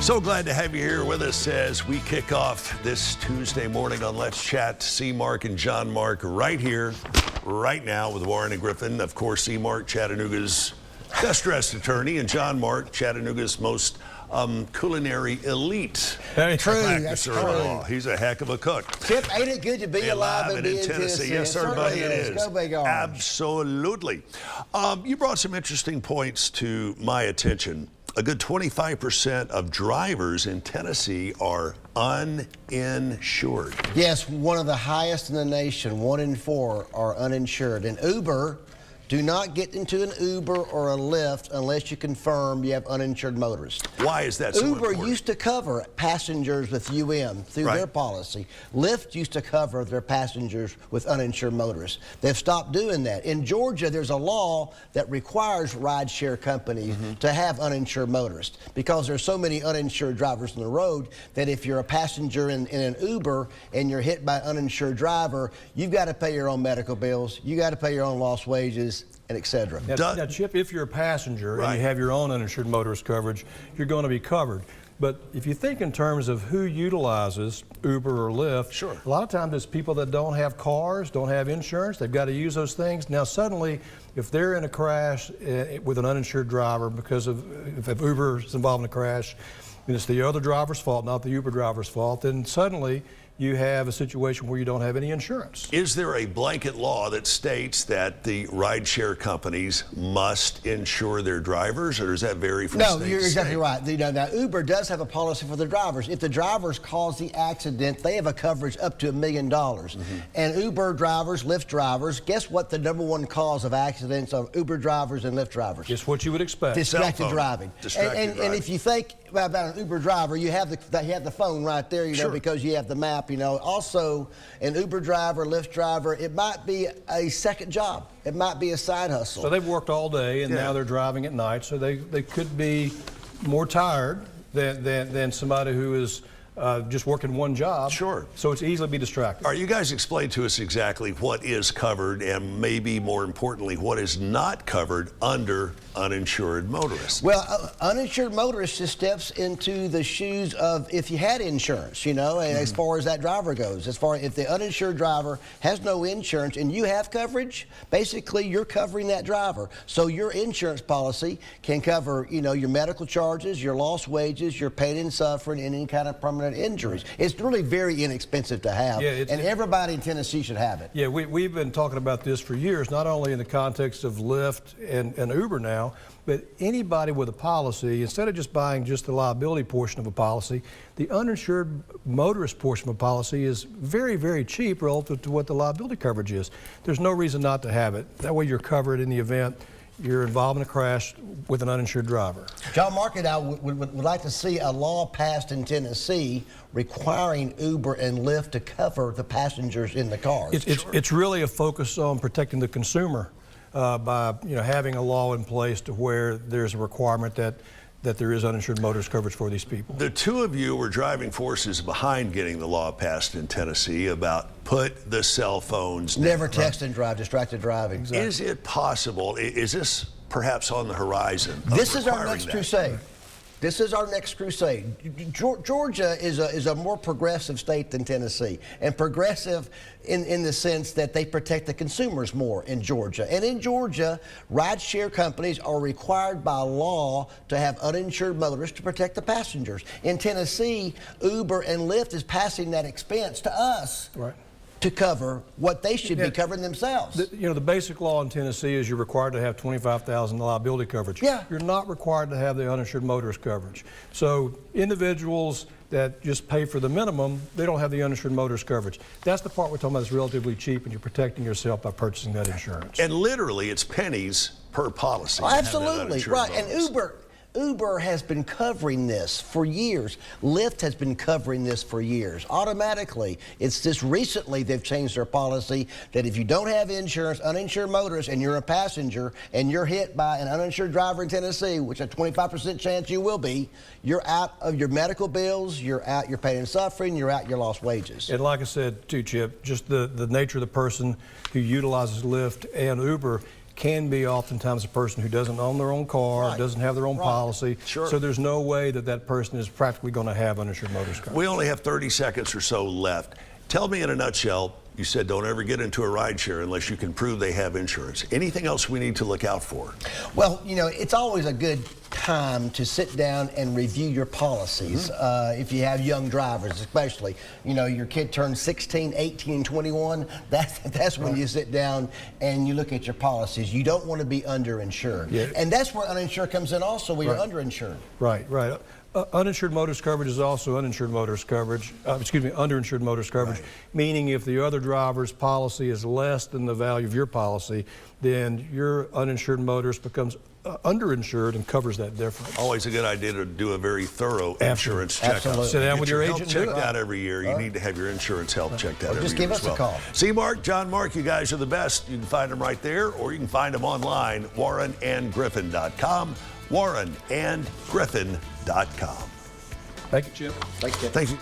So glad to have you here with us as we kick off this Tuesday morning on Let's Chat. C. Mark and John Mark right here, right now with Warren and Griffin. Of course, C. Mark, Chattanooga's best dressed attorney, and John Mark, Chattanooga's most culinary elite. Very true. That's true. Law. He's a heck of a cook. Chip, ain't it good to be alive and be in Tennessee? Yes, sir, buddy, it is. Go Big Orange. Absolutely. You brought some interesting points to my attention. A good 25% of drivers in Tennessee are uninsured. Yes, one of the highest in the nation. 1 in 4 are uninsured. And Uber, do not get into an Uber or a Lyft unless you confirm you have uninsured motorists. Why is that so Uber important? used to cover passengers with UM through their policy. Lyft used to cover their passengers with uninsured motorists. They've stopped doing that. In Georgia, there's a law that requires rideshare companies to have uninsured motorists because there's so many uninsured drivers on the road that if you're a passenger in an Uber and you're hit by an uninsured driver, you've got to pay your own medical bills, you got to pay your own lost wages, and et cetera. Now, Chip, if you're a passenger and you have your own uninsured motorist coverage, you're going to be covered. But if you think in terms of who utilizes Uber or Lyft, a lot of times it's people that don't have cars, don't have insurance, they've got to use those things. Now suddenly, if they're in a crash with an uninsured driver because of, if Uber is involved in a crash, and it's the other driver's fault, not the Uber driver's fault, then suddenly you have a situation where you don't have any insurance. Is there a blanket law that states that the rideshare companies must insure their drivers, or does that vary from state to state? No, you're exactly right. Now, Uber does have a policy for the drivers. If the drivers cause the accident, they have a coverage up to $1 million. And Uber drivers, Lyft drivers, guess what the #1 cause of accidents of Uber drivers and Lyft drivers? It's what you would expect. Distracted driving. And if you think about an Uber driver, you have the phone right there, you know, because you have the map. You know, also an Uber driver, Lyft driver, it might be a second job. It might be a side hustle. So they've worked all day and now they're driving at night, so they could be more tired than somebody who is just working one job. Sure. So it's easily be distracted. All right, you guys explain to us exactly what is covered and maybe more importantly, what is not covered under uninsured motorists. Well, uninsured motorist just steps into the shoes of if you had insurance, you know, and as far as that driver goes. As far as if the uninsured driver has no insurance and you have coverage, basically you're covering that driver. So your insurance policy can cover, you know, your medical charges, your lost wages, your pain and suffering, and any kind of permanent injuries. It's really very inexpensive to have, and everybody in Tennessee should have it. Yeah, we've been talking about this for years, not only in the context of Lyft and Uber now, but anybody with a policy, instead of just buying just the liability portion of a policy, the uninsured motorist portion of a policy is very, very cheap relative to what the liability coverage is. There's no reason not to have it. That way you're covered in the event you're involved in a crash with an uninsured driver. John Mark and I would like to see a law passed in Tennessee requiring Uber and Lyft to cover the passengers in the cars. It's really a focus on protecting the consumer by having a law in place to where there's a requirement that there is uninsured motorist coverage for these people. The two of you were driving forces behind getting the law passed in Tennessee about put the cell phones down. Never text and drive, distracted driving. Exactly. Is it possible, is this perhaps on the horizon? This is our next crusade. This is our next crusade. Georgia is a more progressive state than Tennessee, and progressive in the sense that they protect the consumers more in Georgia. And in Georgia, rideshare companies are required by law to have uninsured motorists to protect the passengers. In Tennessee, Uber and Lyft is passing that expense to us. Right. To cover what they should be covering themselves. The basic law in Tennessee is you're required to have $25,000 liability coverage. Yeah. You're not required to have the uninsured motorist coverage. So individuals that just pay for the minimum, they don't have the uninsured motorist coverage. That's the part we're talking about that's relatively cheap, and you're protecting yourself by purchasing that insurance. And literally, it's pennies per policy. Oh, absolutely, right. And Uber has been covering this for years. Lyft has been covering this for years. Automatically, it's just recently they've changed their policy that if you don't have insurance, uninsured motorist, and you're a passenger, and you're hit by an uninsured driver in Tennessee, which a 25% chance you will be, you're out of your medical bills, you're out your pain and suffering, you're out your lost wages. And like I said too, Chip, just the nature of the person who utilizes Lyft and Uber can be oftentimes a person who doesn't own their own car, doesn't have their own policy. Sure. So there's no way that that person is practically going to have uninsured motorist coverage. We only have 30 seconds or so left. Tell me in a nutshell, you said don't ever get into a rideshare unless you can prove they have insurance. Anything else we need to look out for? Well, you know, it's always a good time to sit down and review your policies. If you have young drivers, especially, you know, your kid turns 16, 18, 21, that's when you sit down and you look at your policies. You don't want to be underinsured. Yeah. And that's where uninsured comes in also, where you're underinsured. Right. Uninsured motorist coverage is also uninsured motorist coverage, underinsured motorist coverage, meaning if the other driver's policy is less than the value of your policy, then your uninsured motorist becomes underinsured and covers that difference. Always a good idea to do a very thorough insurance checkup. Sit down with your agent. Checked out every year. You need to have your insurance health checked out every year. Just give us a call. See Mark, John Mark, you guys are the best. You can find them right there, or you can find them online, warrenandgriffin.com, warrenandgriffin.com. Thank you, Jim. Thank you. Thank you.